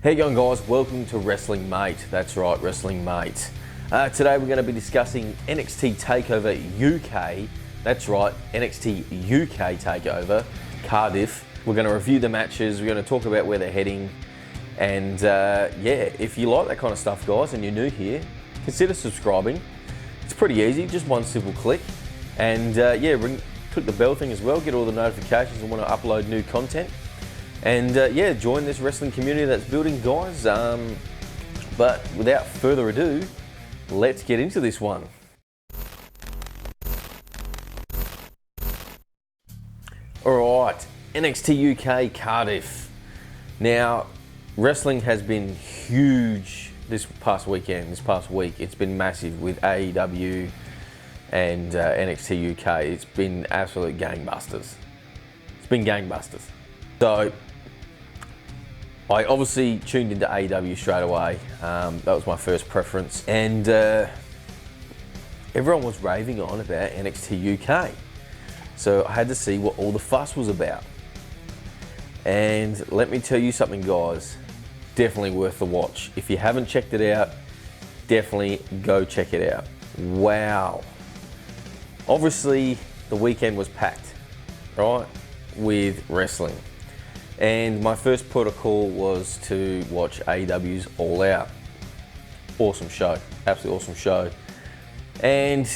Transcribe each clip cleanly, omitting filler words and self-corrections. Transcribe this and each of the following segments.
How you going, guys? Welcome to Wrestling Mate. That's right, Wrestling Mate. Today we're going to be discussing NXT TakeOver UK. That's right, NXT UK TakeOver Cardiff. We're going to review the matches. We're going to talk about where they're heading. And yeah, if you like that kind of stuff, guys, and you're new here, consider subscribing. It's pretty easy, just one simple click. And yeah, click the bell thing as well, get all the notifications and want to upload new content. And yeah, join this wrestling community that's building, guys. But without further ado, let's get into this one. All right, NXT UK Cardiff. Now, wrestling has been huge this past week. It's been massive with AEW and NXT UK. It's been absolute gangbusters. It's been gangbusters. So, I obviously tuned into AEW straight away. That was my first preference. And everyone was raving on about NXT UK. So I had to see what all the fuss was about. And let me tell you something, guys. Definitely worth the watch. If you haven't checked it out, definitely go check it out. Wow. Obviously, the weekend was packed, right, with wrestling. And my first protocol was to watch AEW's All Out. Awesome show, absolutely awesome show. And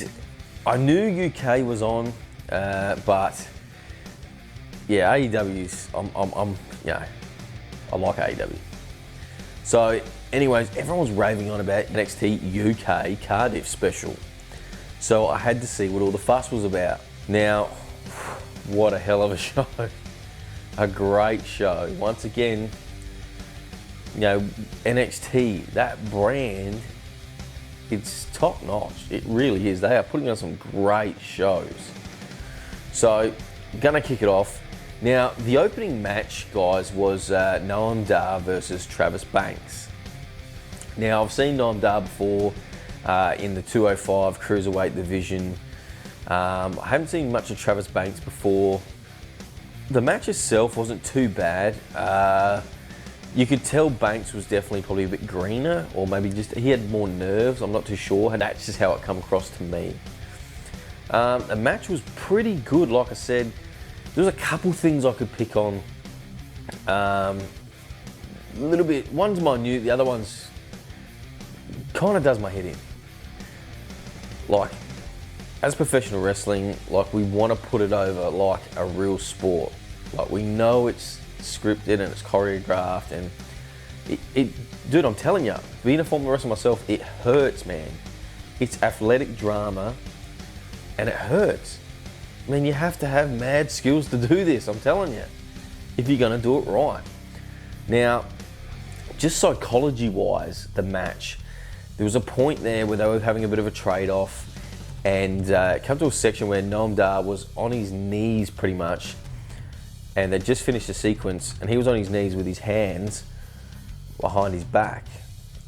I knew UK was on, but yeah, AEW's, I like AEW. So anyways, everyone was raving on about NXT UK Cardiff special. So I had to see what all the fuss was about. Now, what a hell of a show. A great show. Once again, you know, NXT, that brand, it's top notch. It really is. They are putting on some great shows. So, gonna kick it off. Now, the opening match, guys, was Noam Dar versus Travis Banks. Now, I've seen Noam Dar before in the 205 Cruiserweight division. I haven't seen much of Travis Banks before. The match itself wasn't too bad. You could tell Banks was definitely probably a bit greener, or maybe just he had more nerves. I'm not too sure, and that's just how it come across to me. The match was pretty good, like I said. There was a couple things I could pick on. A little bit. One's minute, the other one's kind of does my head in. Like, as professional wrestling, like, we want to put it over like a real sport. Like, we know it's scripted and it's choreographed, and dude, I'm telling you, being a former wrestler myself, it hurts, man. It's athletic drama, and it hurts. I mean, you have to have mad skills to do this, I'm telling you, if you're gonna do it right. Now, just psychology-wise, the match, there was a point there where they were having a bit of a trade-off, and it came to a section where Noam Dar was on his knees pretty much, and they just finished the sequence, and he was on his knees with his hands behind his back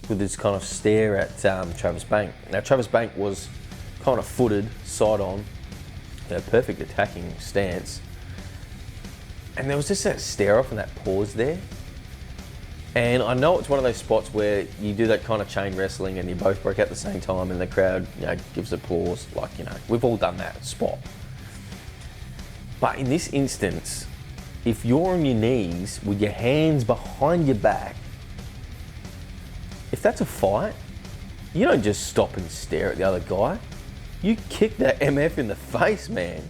with this kind of stare at Travis Banks. Now, Travis Banks was kind of footed, side on, perfect attacking stance, and there was just that stare off and that pause there. And I know it's one of those spots where you do that kind of chain wrestling and you both break out at the same time and the crowd, gives applause. Like, we've all done that spot. But in this instance, if you're on your knees with your hands behind your back, if that's a fight, you don't just stop and stare at the other guy. You kick that MF in the face, man.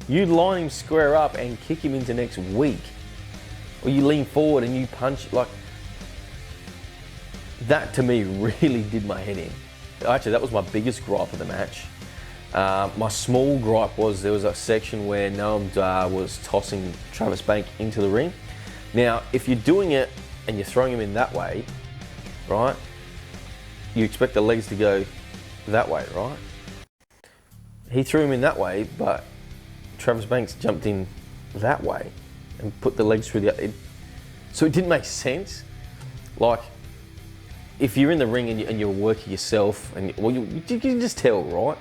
You line him square up and kick him into next week. Or you lean forward and you punch, like, that to me really did my head in. Actually, that was my biggest gripe of the match. My small gripe was there was a section where Noam Dar was tossing Travis Banks into the ring. Now, if you're doing it and you're throwing him in that way, right, you expect the legs to go that way, right? He threw him in that way, but Travis Banks jumped in that way and put the legs through so it didn't make sense. Like, if you're in the ring and you're working yourself, and you can just tell, right?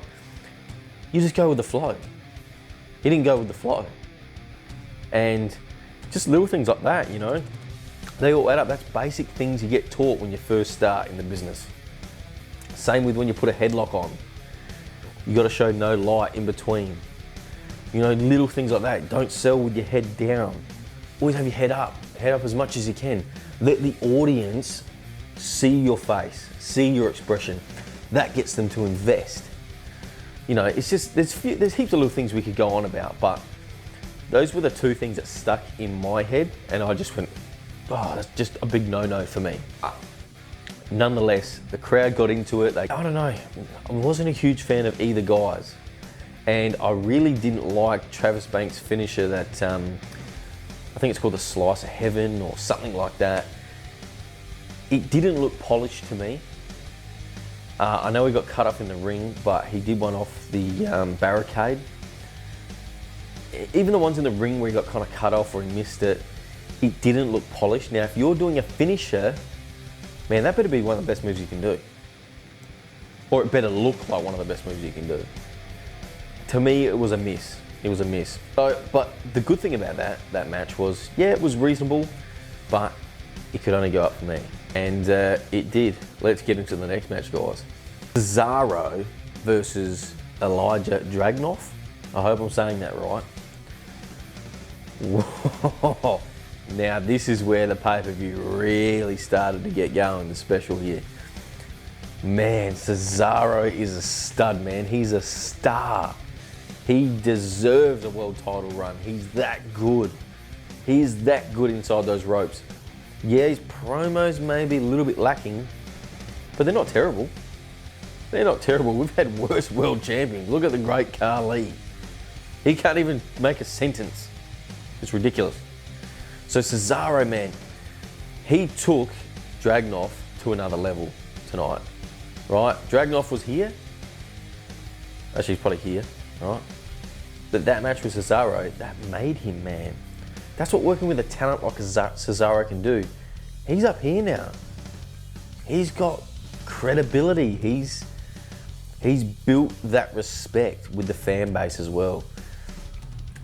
You just go with the flow. He didn't go with the flow. And just little things like that, They all add up. That's basic things you get taught when you first start in the business. Same with when you put a headlock on. You got to show no light in between. You know, little things like that. Don't sell with your head down. Always have your head up. Head up as much as you can. Let the audience see your face, see your expression. That gets them to invest. You know, it's just, there's heaps of little things we could go on about, but those were the two things that stuck in my head, and I just went, oh, that's just a big no-no for me. Nonetheless, the crowd got into it. I don't know, I wasn't a huge fan of either guys. And I really didn't like Travis Banks' finisher that, I think it's called the Slice of Heaven or something like that. It didn't look polished to me. I know he got cut off in the ring, but he did one off the barricade. Even the ones in the ring where he got kind of cut off or he missed it, it didn't look polished. Now, if you're doing a finisher, man, that better be one of the best moves you can do. Or it better look like one of the best moves you can do. To me, it was a miss. It was a miss. So, but the good thing about that match was, yeah, it was reasonable, but it could only go up for me. And it did. Let's get into the next match, guys. Cesaro versus Elijah Dragunov. I hope I'm saying that right. Whoa. Now, this is where the pay-per-view really started to get going, the special here. Man, Cesaro is a stud, man. He's a star. He deserves a world title run. He's that good. He's that good inside those ropes. Yeah, his promos may be a little bit lacking, but they're not terrible. They're not terrible. We've had worse world champions. Look at the great Khali. He can't even make a sentence. It's ridiculous. So Cesaro, man, he took Dragunov to another level tonight, right? Dragunov was here. Actually, he's probably here, right? But that match with Cesaro, that made him, man. That's what working with a talent like Cesaro can do. He's up here now. He's got credibility. He's built that respect with the fan base as well.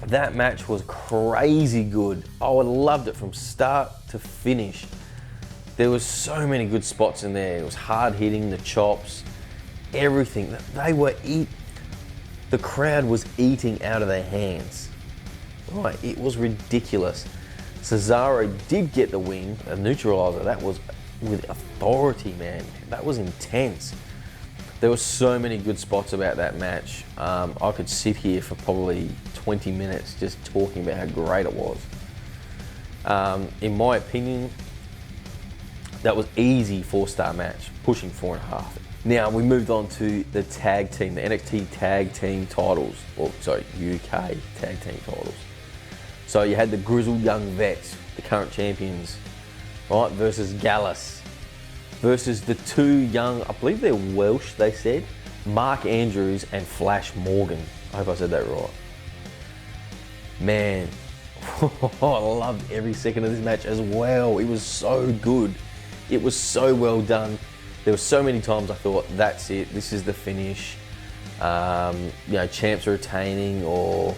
That match was crazy good. Oh, I loved it from start to finish. There was so many good spots in there. It was hard hitting, the chops, everything. The crowd was eating out of their hands. Right, it was ridiculous. Cesaro did get the win, a neutralizer. That was with authority, man. That was intense. There were so many good spots about that match. I could sit here for probably 20 minutes just talking about how great it was. In my opinion, that was easy 4-star match, pushing 4.5. Now we moved on to the tag team, the NXT tag team titles, UK tag team titles. So you had the grizzled young vets, the current champions, right, versus Gallus, versus the two young, I believe they're Welsh, they said, Mark Andrews and Flash Morgan. I hope I said that right. Man, I loved every second of this match as well. It was so good. It was so well done. There were so many times I thought, that's it, this is the finish. Champs are retaining, or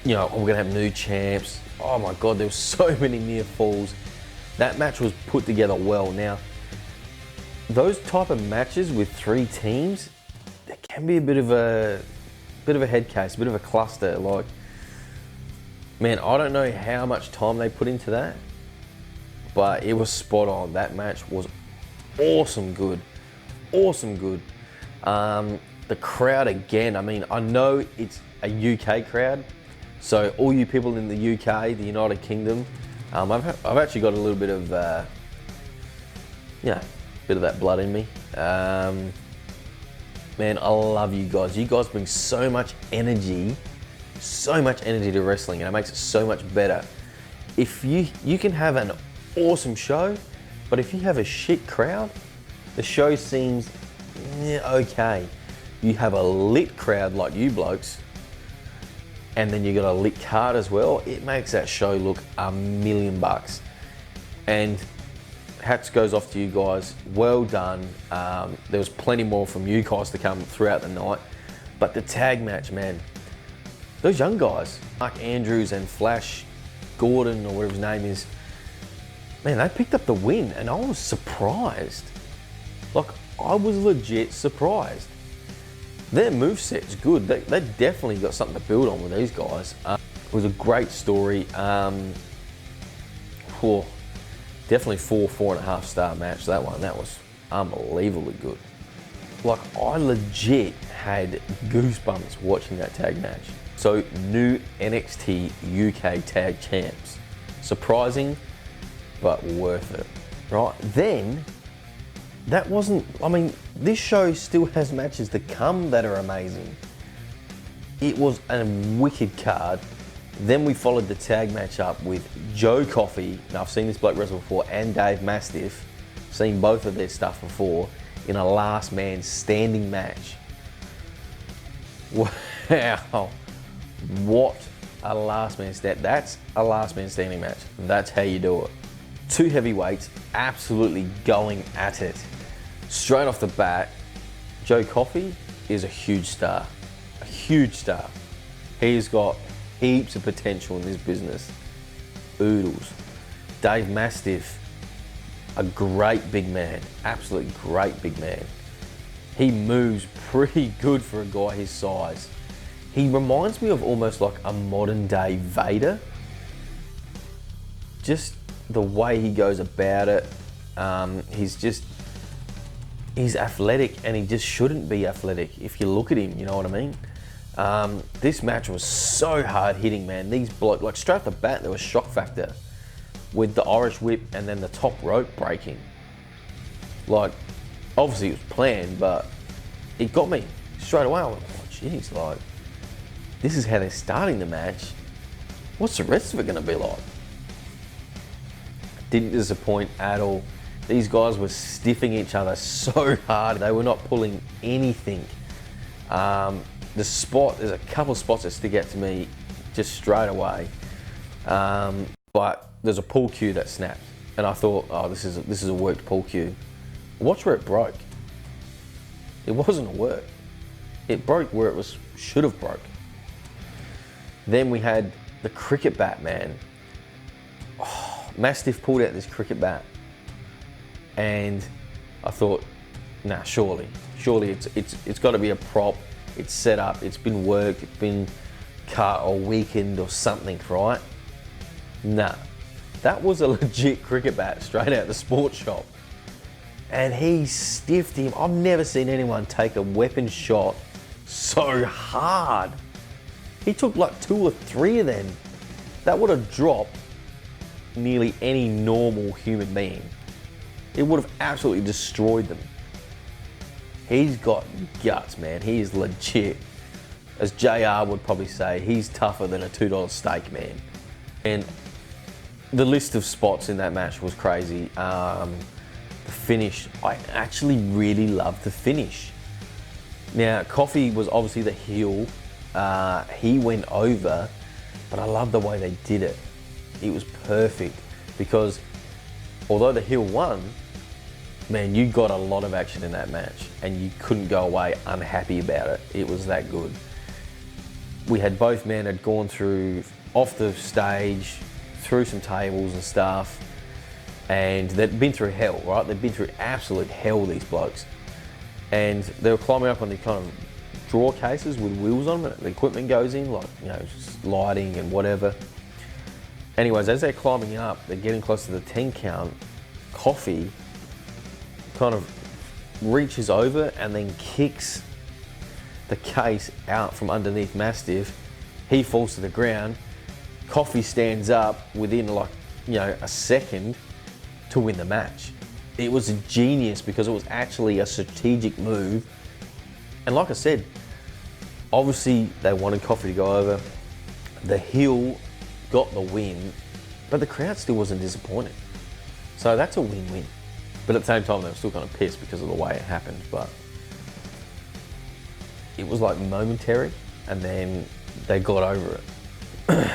we're gonna have new champs. Oh my God, there were so many near falls. That match was put together well. Now, those type of matches with 3 teams, there can be a bit of a head case, a bit of a cluster. Like, man, I don't know how much time they put into that, but it was spot on. That match was awesome good. The crowd again, I mean, I know it's a UK crowd, so all you people in the UK, the United Kingdom, I've actually got a little bit of, bit of that blood in me. Man, I love you guys. You guys bring so much energy to wrestling, and it makes it so much better. If you can have an awesome show, but if you have a shit crowd, the show seems okay. You have a lit crowd like you blokes, and then you got a lit card as well, it makes that show look $1,000,000. And hats goes off to you guys. Well done. There was plenty more from you guys to come throughout the night. But the tag match, man, those young guys, Mark Andrews and Flash Gordon, or whatever his name is, man, they picked up the win, and I was surprised. Like, I was legit surprised. Their moveset's good. They definitely got something to build on with these guys. It was a great story. Definitely 4.5 star match, that one. That was unbelievably good. Like, I legit had goosebumps watching that tag match. So, new NXT UK tag champs. Surprising, but worth it, right? Then, that wasn't, I mean, this show still has matches to come that are amazing. It was a wicked card. Then we followed the tag match up with Joe Coffey, now I've seen this bloke wrestle before, and Dave Mastiff, seen both of their stuff before, in a last man standing match. Wow, what a last man stand, that's a last man standing match. That's how you do it. Two heavyweights absolutely going at it. Straight off the bat, Joe Coffey is a huge star. A huge star. He's got heaps of potential in this business. Oodles. Dave Mastiff, a great big man. Absolutely great big man. He moves pretty good for a guy his size. He reminds me of almost like a modern day Vader. Just the way he goes about it. He's athletic, and he just shouldn't be athletic if you look at him, you know what I mean? This match was so hard hitting, man. These blokes, like straight off the bat, there was shock factor with the Irish whip and then the top rope breaking. Like, obviously it was planned, but it got me straight away. I went, oh jeez, like, this is how they're starting the match. What's the rest of it gonna be like? Didn't disappoint at all. These guys were stiffing each other so hard. They were not pulling anything. There's a couple of spots that stick out to me just straight away. But there's a pull cue that snapped, and I thought, oh, this is a worked pull cue. Watch where it broke. It wasn't a work. It broke where it should have broke. Then we had the cricket bat, man. Oh, Mastiff pulled out this cricket bat, and I thought, nah, surely it's got to be a prop. It's set up. It's been worked. It's been cut or weakened or something, right? Nah, that was a legit cricket bat straight out the sports shop, and he stiffed him. I've never seen anyone take a weapon shot so hard. He took like 2 or 3 of them. That would have dropped nearly any normal human being. It would have absolutely destroyed them. He's got guts, man. He is legit. As JR would probably say, he's tougher than a $2 steak, man. And the list of spots in that match was crazy. The finish, I actually really loved the finish. Now, Coffey was obviously the heel. He went over, but I love the way they did it. It was perfect because although the heel won, man, you got a lot of action in that match and you couldn't go away unhappy about it. It was that good. We had both men had gone through off the stage, through some tables and stuff, and they'd been through hell, right? They'd been through absolute hell, these blokes. And they were climbing up on the kind of drawer cases with wheels on them, and the equipment goes in, like, you know, lighting and whatever. Anyways, as they're climbing up, they're getting close to the 10 count, Coffey kind of reaches over and then kicks the case out from underneath Mastiff. He falls to the ground. Coffey stands up within, like, you know, a second to win the match. It was a genius because it was actually a strategic move. And like I said, obviously they wanted Coffey to go over. The heel got the win, but the crowd still wasn't disappointed. So that's a win-win. But at the same time, they were still kind of pissed because of the way it happened. But it was like momentary, and then they got over it.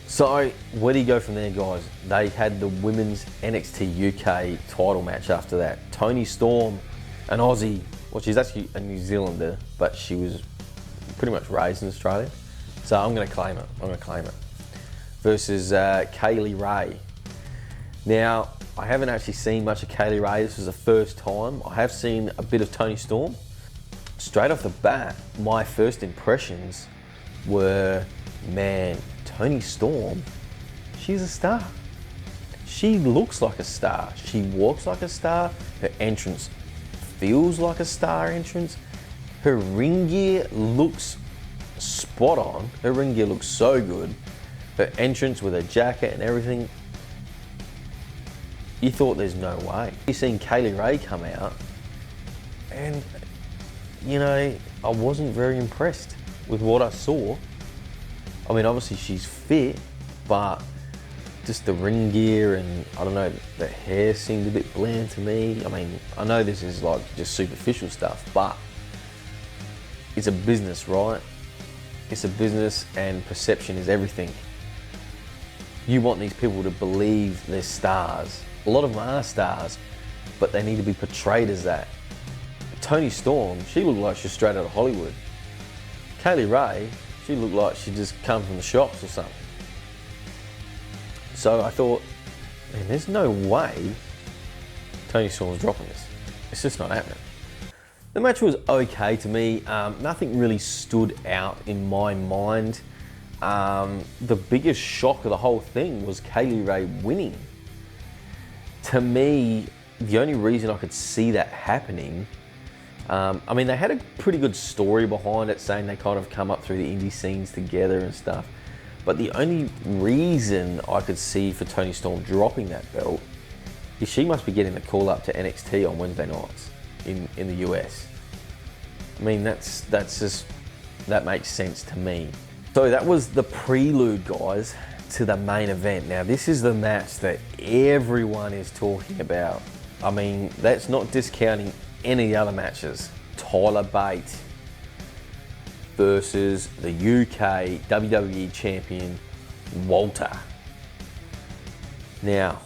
So where do you go from there, guys? They had the women's NXT UK title match after that. Toni Storm, an Aussie, well, she's actually a New Zealander, but she was pretty much raised in Australia. So I'm going to claim it. Versus Kaylee Ray. Now, I haven't actually seen much of Kaylee Ray. This was the first time. I have seen a bit of Toni Storm. Straight off the bat, my first impressions were, man, Toni Storm, she's a star. She looks like a star. She walks like a star. Her entrance feels like a star entrance. Her ring gear looks spot on. Her ring gear looks so good. Her entrance with her jacket and everything. You thought there's no way. You've seen Kaylee Ray come out and, you know, I wasn't very impressed with what I saw. I mean, obviously she's fit, but just the ring gear and, I don't know, the hair seemed a bit bland to me. I mean, I know this is like just superficial stuff, but it's a business, right? It's a business and perception is everything. You want these people to believe they're stars. A lot of them are stars, but they need to be portrayed as that. Toni Storm, she looked like she's straight out of Hollywood. Kaylee Ray, she looked like she just come from the shops or something. So I thought, man, there's no way Toni Storm's dropping this. It's just not happening. The match was okay to me. Nothing really stood out in my mind. The biggest shock of the whole thing was Kaylee Ray winning. To me, the only reason I could see that happening, I mean, they had a pretty good story behind it, saying they kind of come up through the indie scenes together and stuff. But the only reason I could see for Toni Storm dropping that belt is she must be getting the call up to NXT on Wednesday nights in the US. I mean, that makes sense to me. So that was the prelude, guys, to the main event. Now, this is the match that everyone is talking about. I mean, that's not discounting any other matches. Tyler Bate versus the UK WWE champion, Walter. Now,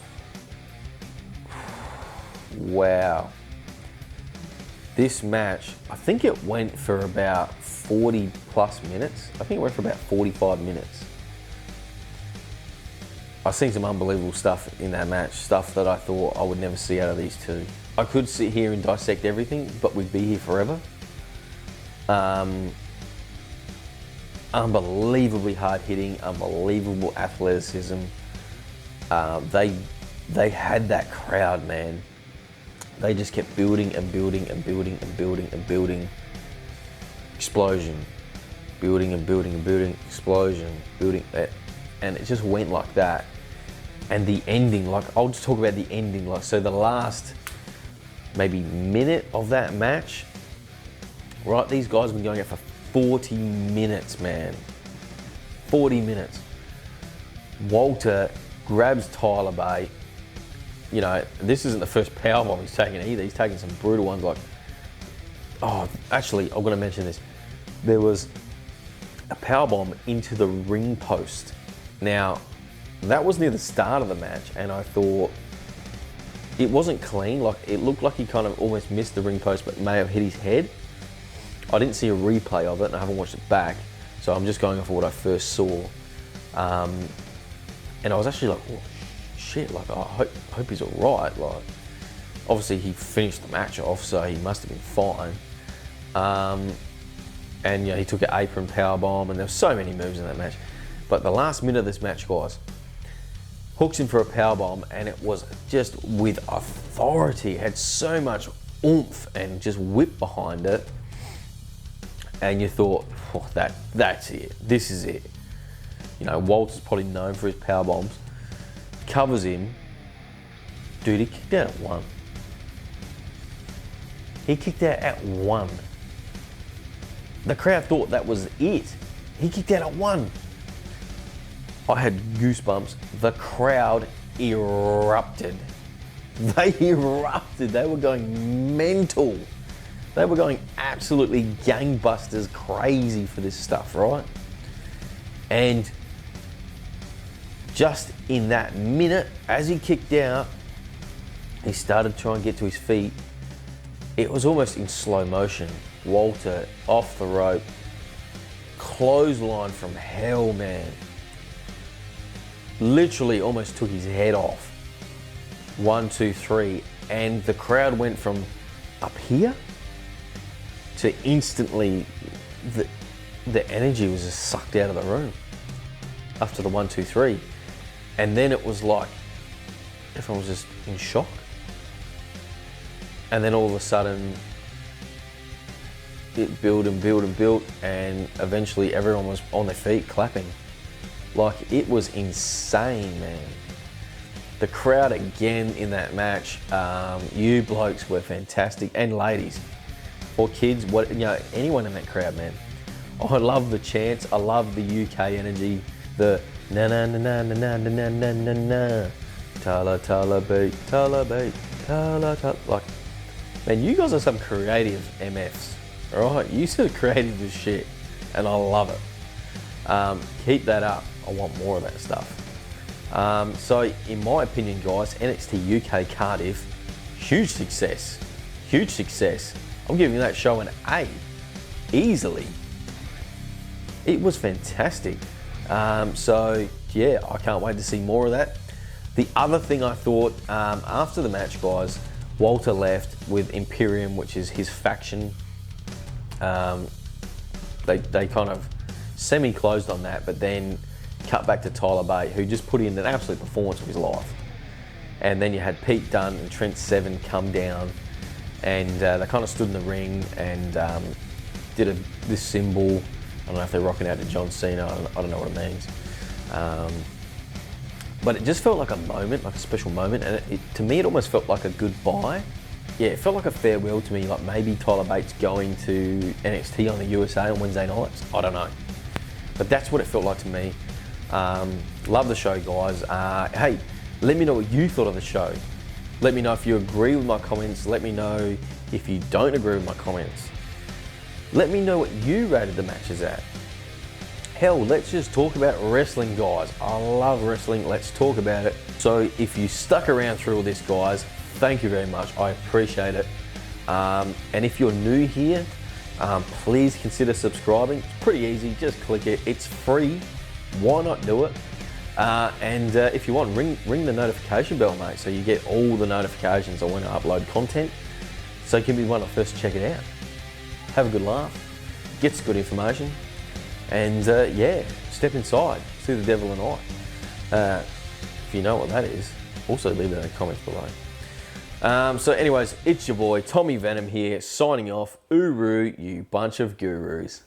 wow. This match, I think it went for about 40 plus minutes. I think it went for about 45 minutes. I've seen some unbelievable stuff in that match, stuff that I thought I would never see out of these two. I could sit here and dissect everything, but we'd be here forever. Unbelievably hard hitting, unbelievable athleticism. They had that crowd, man. They just kept building and building and building and building and building. Explosion. Building and building and building. Explosion. Building. And it just went like that. And the ending, like, I'll just talk about the ending. Like, so the last maybe minute of that match, right? These guys have been going out for 40 minutes, man. 40 minutes. Walter grabs Tyler Bate. You know, this isn't the first powerbomb he's taken either. He's taken some brutal ones like, oh, actually, I'm going to mention this. There was a powerbomb into the ring post. Now, that was near the start of the match, and I thought it wasn't clean. Like, it looked like he kind of almost missed the ring post, but may have hit his head. I didn't see a replay of it, and I haven't watched it back, so I'm just going off of what I first saw. And I was actually like, oh, shit, like, I hope he's all right. Like, obviously he finished the match off, so he must have been fine. And yeah, he took an apron powerbomb, and there were so many moves in that match. But the last minute of this match, guys, hooks in for a powerbomb, and it was just with authority. It had so much oomph and just whip behind it. And you thought, oh, that's it. This is it. You know, Walter's probably known for his power bombs. Covers him. Dude, he kicked out at 1. He kicked out at 1. The crowd thought that was it. He kicked out at 1. I had goosebumps. The crowd erupted. They erupted. They were going mental. They were going absolutely gangbusters crazy for this stuff, right? And just in that minute, as he kicked out, he started trying to get to his feet. It was almost in slow motion. Walter off the rope, clothesline from hell, man. Literally almost took his head off. 1, 2, 3, and the crowd went from up here to instantly the energy was just sucked out of the room after the 1, 2, 3. And then it was like everyone was just in shock. And then all of a sudden it built and built and built, and eventually everyone was on their feet clapping. Like, it was insane, man. The crowd again in that match, you blokes were fantastic, and ladies, or kids, anyone in that crowd, man. I love the chants. I love the UK energy. The na na na na na na na na na na, tala tala beat, tala beat, tala tala. Like, man, you guys are some creative MFs, all right? You sort of creative as shit, and I love it. Keep that up. I want more of that stuff. So, in my opinion, guys, NXT UK Cardiff, huge success. Huge success. I'm giving that show an A, easily. It was fantastic. So, yeah, I can't wait to see more of that. The other thing I thought, after the match, guys, Walter left with Imperium, which is his faction. They kind of semi-closed on that, but then cut back to Tyler Bate, who just put in an absolute performance of his life. And then you had Pete Dunne and Trent Seven come down, and they kind of stood in the ring and did this symbol. I don't know if they're rocking out to John Cena, I don't know what it means. But it just felt like a moment, like a special moment, and to me it almost felt like a goodbye. Yeah, it felt like a farewell to me, like maybe Tyler Bate's going to NXT on the USA on Wednesday nights. I don't know. But that's what it felt like to me. Love the show, guys. Hey, let me know what you thought of the show. Let me know if you agree with my comments. Let me know if you don't agree with my comments. Let me know what you rated the matches at. Hell, let's just talk about wrestling, guys. I love wrestling. Let's talk about it. So if you stuck around through all this, guys, thank you very much. I appreciate it. And if you're new here, please consider subscribing. It's pretty easy. Just click it. It's free. Why not do it? And if you want, ring the notification bell, mate, so you get all the notifications when I upload content, so you can be one of the first to check it out. Have a good laugh, get some good information, and yeah, step inside, see the devil and I. If you know what that is, also leave it in the comments below. So anyways, it's your boy Tommy Venom here, signing off. Uru, you bunch of gurus.